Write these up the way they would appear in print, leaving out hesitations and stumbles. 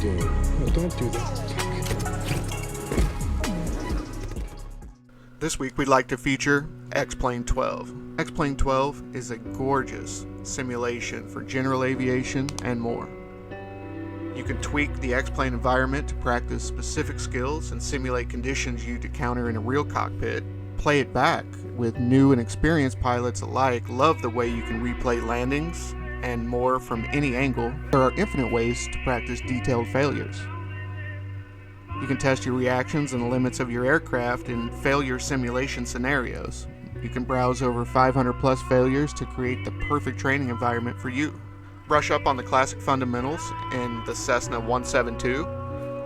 doing? No, don't do that. This week we'd like to feature X-Plane 12. X-Plane 12 is a gorgeous simulation for general aviation and more. You can tweak the X-Plane environment to practice specific skills and simulate conditions you'd encounter in a real cockpit. Play it back with new and experienced pilots alike. Love the way you can replay landings and more from any angle. There are infinite ways to practice detailed failures. You can test your reactions and the limits of your aircraft in failure simulation scenarios. You can browse over 500 plus failures to create the perfect training environment for you. Brush up on the classic fundamentals in the Cessna 172,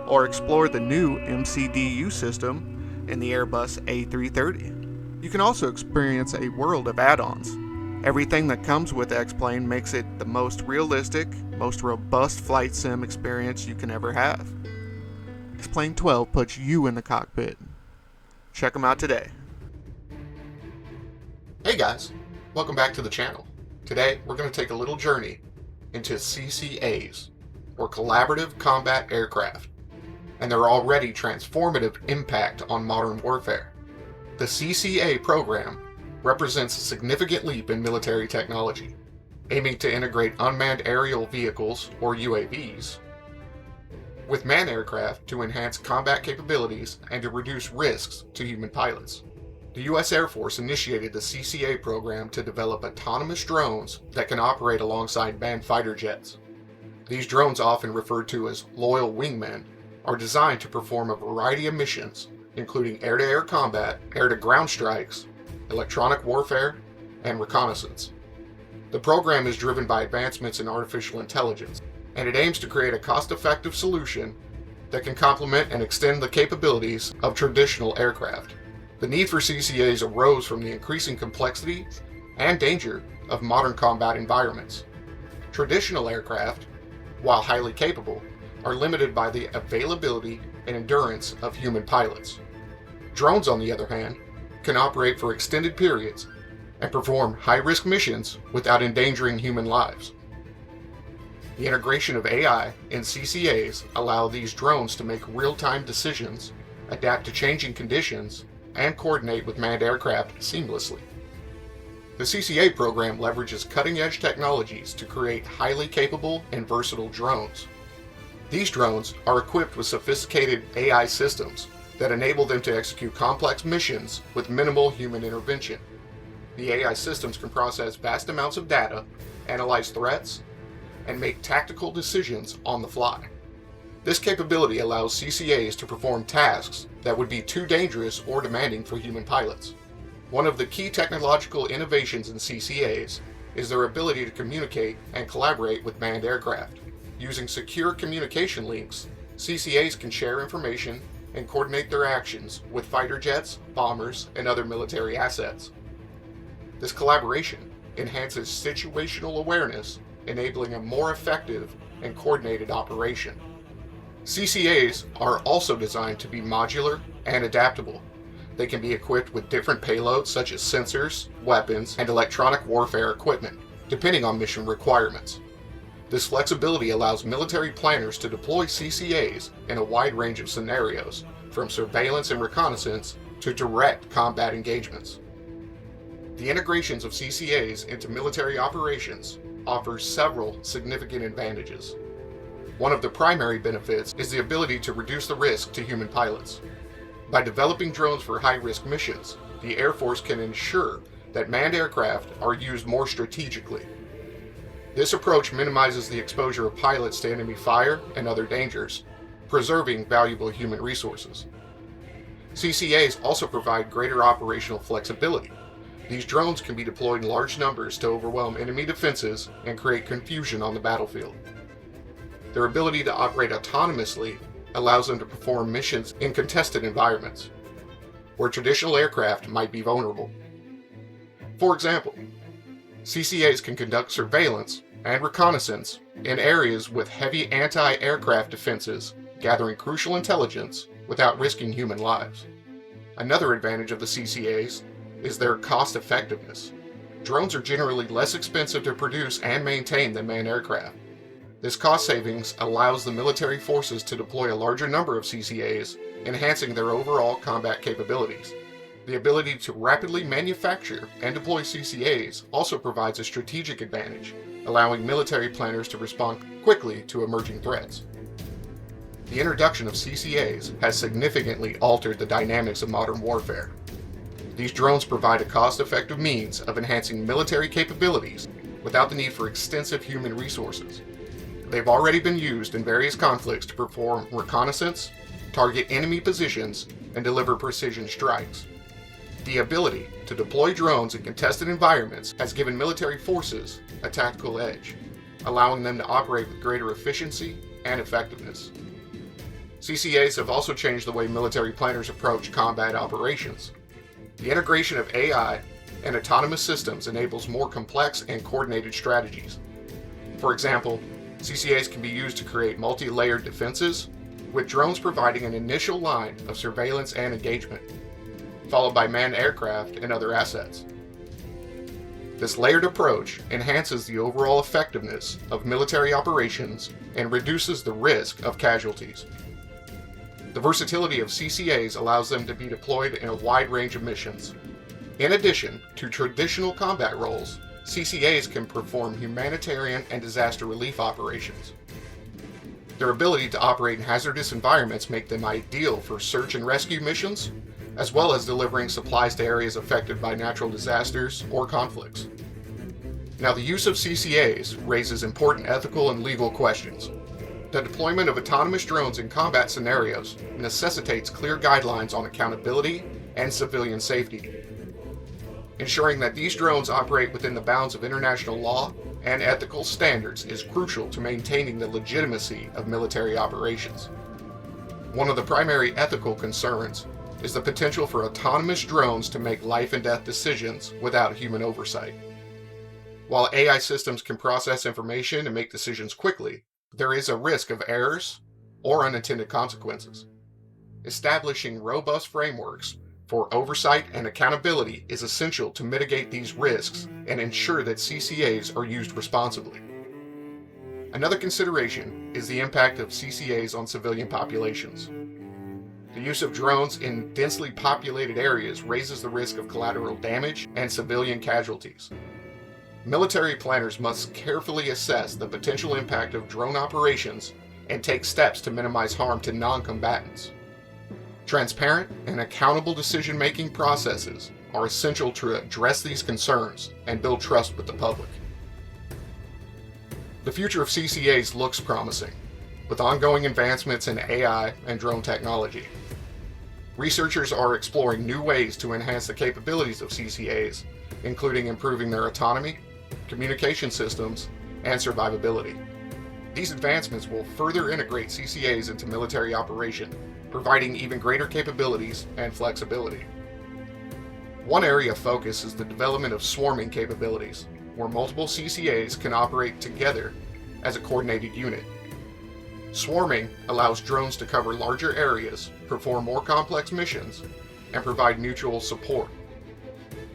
or explore the new MCDU system in the Airbus A330. You can also experience a world of add-ons. Everything that comes with X-Plane makes it the most realistic, most robust flight sim experience you can ever have. X-Plane 12 puts you in the cockpit. Check them out today. Hey guys, welcome back to the channel. Today we're going to take a little journey into C.C.As, or Collaborative Combat Aircraft, and their already transformative impact on modern warfare. The C.C.A. program represents a significant leap in military technology, aiming to integrate unmanned aerial vehicles, or UAVs, with manned aircraft to enhance combat capabilities and to reduce risks to human pilots. The U.S. Air Force initiated the C.C.A. program to develop autonomous drones that can operate alongside manned fighter jets. These drones, often referred to as loyal wingmen, are designed to perform a variety of missions, including air-to-air combat, air-to-ground strikes, electronic warfare, and reconnaissance. The program is driven by advancements in artificial intelligence, and it aims to create a cost-effective solution that can complement and extend the capabilities of traditional aircraft. The need for CCAs arose from the increasing complexity and danger of modern combat environments. Traditional aircraft, while highly capable, are limited by the availability and endurance of human pilots. Drones, on the other hand, can operate for extended periods and perform high-risk missions without endangering human lives. The integration of AI in CCAs allow these drones to make real-time decisions, adapt to changing conditions, and coordinate with manned aircraft seamlessly. The CCA program leverages cutting-edge technologies to create highly capable and versatile drones. These drones are equipped with sophisticated AI systems that enable them to execute complex missions with minimal human intervention. The AI systems can process vast amounts of data, analyze threats, and make tactical decisions on the fly. This capability allows CCAs to perform tasks that would be too dangerous or demanding for human pilots. One of the key technological innovations in CCAs is their ability to communicate and collaborate with manned aircraft. Using secure communication links, CCAs can share information and coordinate their actions with fighter jets, bombers, and other military assets. This collaboration enhances situational awareness, enabling a more effective and coordinated operation. CCAs are also designed to be modular and adaptable. They can be equipped with different payloads such as sensors, weapons, and electronic warfare equipment, depending on mission requirements. This flexibility allows military planners to deploy CCAs in a wide range of scenarios, from surveillance and reconnaissance to direct combat engagements. The integrations of CCAs into military operations offers several significant advantages. One of the primary benefits is the ability to reduce the risk to human pilots. By developing drones for high-risk missions, the Air Force can ensure that manned aircraft are used more strategically. This approach minimizes the exposure of pilots to enemy fire and other dangers, preserving valuable human resources. CCAs also provide greater operational flexibility. These drones can be deployed in large numbers to overwhelm enemy defenses and create confusion on the battlefield. Their ability to operate autonomously allows them to perform missions in contested environments, where traditional aircraft might be vulnerable. For example, CCAs can conduct surveillance and reconnaissance in areas with heavy anti-aircraft defenses, gathering crucial intelligence without risking human lives. Another advantage of the CCAs is their cost effectiveness. Drones are generally less expensive to produce and maintain than manned aircraft. This cost savings allows the military forces to deploy a larger number of CCAs, enhancing their overall combat capabilities. The ability to rapidly manufacture and deploy CCAs also provides a strategic advantage, allowing military planners to respond quickly to emerging threats. The introduction of CCAs has significantly altered the dynamics of modern warfare. These drones provide a cost-effective means of enhancing military capabilities without the need for extensive human resources. They've already been used in various conflicts to perform reconnaissance, target enemy positions, and deliver precision strikes. The ability to deploy drones in contested environments has given military forces a tactical edge, allowing them to operate with greater efficiency and effectiveness. CCAs have also changed the way military planners approach combat operations. The integration of AI and autonomous systems enables more complex and coordinated strategies. For example, CCAs can be used to create multi-layered defenses, with drones providing an initial line of surveillance and engagement, followed by manned aircraft and other assets. This layered approach enhances the overall effectiveness of military operations and reduces the risk of casualties. The versatility of CCAs allows them to be deployed in a wide range of missions. In addition to traditional combat roles, CCAs can perform humanitarian and disaster relief operations. Their ability to operate in hazardous environments make them ideal for search and rescue missions, as well as delivering supplies to areas affected by natural disasters or conflicts. Now, the use of CCAs raises important ethical and legal questions. The deployment of autonomous drones in combat scenarios necessitates clear guidelines on accountability and civilian safety. Ensuring that these drones operate within the bounds of international law and ethical standards is crucial to maintaining the legitimacy of military operations. One of the primary ethical concerns is the potential for autonomous drones to make life and death decisions without human oversight. While AI systems can process information and make decisions quickly, there is a risk of errors or unintended consequences. Establishing robust frameworks for oversight and accountability is essential to mitigate these risks and ensure that CCAs are used responsibly. Another consideration is the impact of CCAs on civilian populations. The use of drones in densely populated areas raises the risk of collateral damage and civilian casualties. Military planners must carefully assess the potential impact of drone operations and take steps to minimize harm to non-combatants. Transparent and accountable decision-making processes are essential to address these concerns and build trust with the public. The future of CCAs looks promising, with ongoing advancements in AI and drone technology. Researchers are exploring new ways to enhance the capabilities of CCAs, including improving their autonomy, communication systems, and survivability. These advancements will further integrate CCAs into military operation, providing even greater capabilities and flexibility. One area of focus is the development of swarming capabilities, where multiple CCAs can operate together as a coordinated unit. Swarming allows drones to cover larger areas, perform more complex missions, and provide mutual support.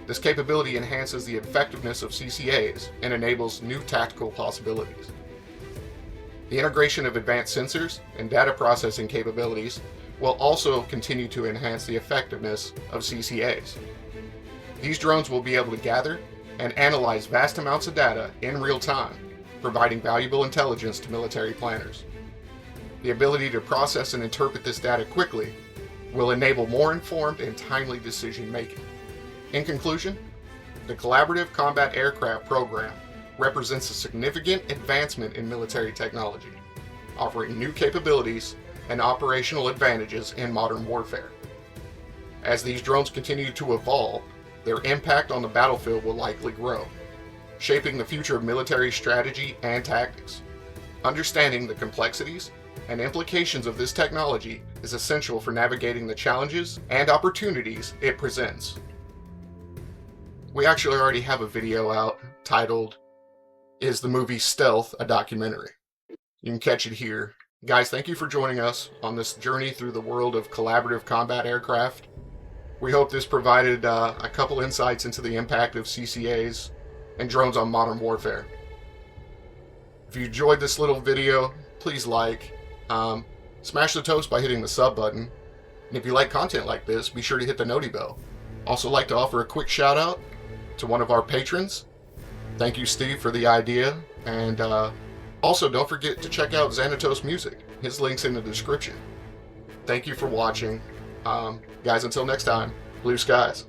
This capability enhances the effectiveness of CCAs and enables new tactical possibilities. The integration of advanced sensors and data processing capabilities will also continue to enhance the effectiveness of CCAs. These drones will be able to gather and analyze vast amounts of data in real time, providing valuable intelligence to military planners. The ability to process and interpret this data quickly will enable more informed and timely decision making. In conclusion, the Collaborative Combat Aircraft program represents a significant advancement in military technology, offering new capabilities and operational advantages in modern warfare. As these drones continue to evolve, their impact on the battlefield will likely grow, shaping the future of military strategy and tactics. Understanding the complexities and implications of this technology is essential for navigating the challenges and opportunities it presents. We actually already have a video out titled, "Is the Movie Stealth a Documentary?" You can catch it here. Guys, thank you for joining us on this journey through the world of collaborative combat aircraft. We hope this provided a couple insights into the impact of CCAs and drones on modern warfare. If you enjoyed this little video, please like. Smash the toast by hitting the sub button. And if you like content like this, be sure to hit the noti bell. Also like to offer a quick shout out to one of our patrons. Thank you, Steve, for the idea. And also don't forget to check out Xanatos Music. His link's in the description. Thank you for watching. Guys, until next time, blue skies.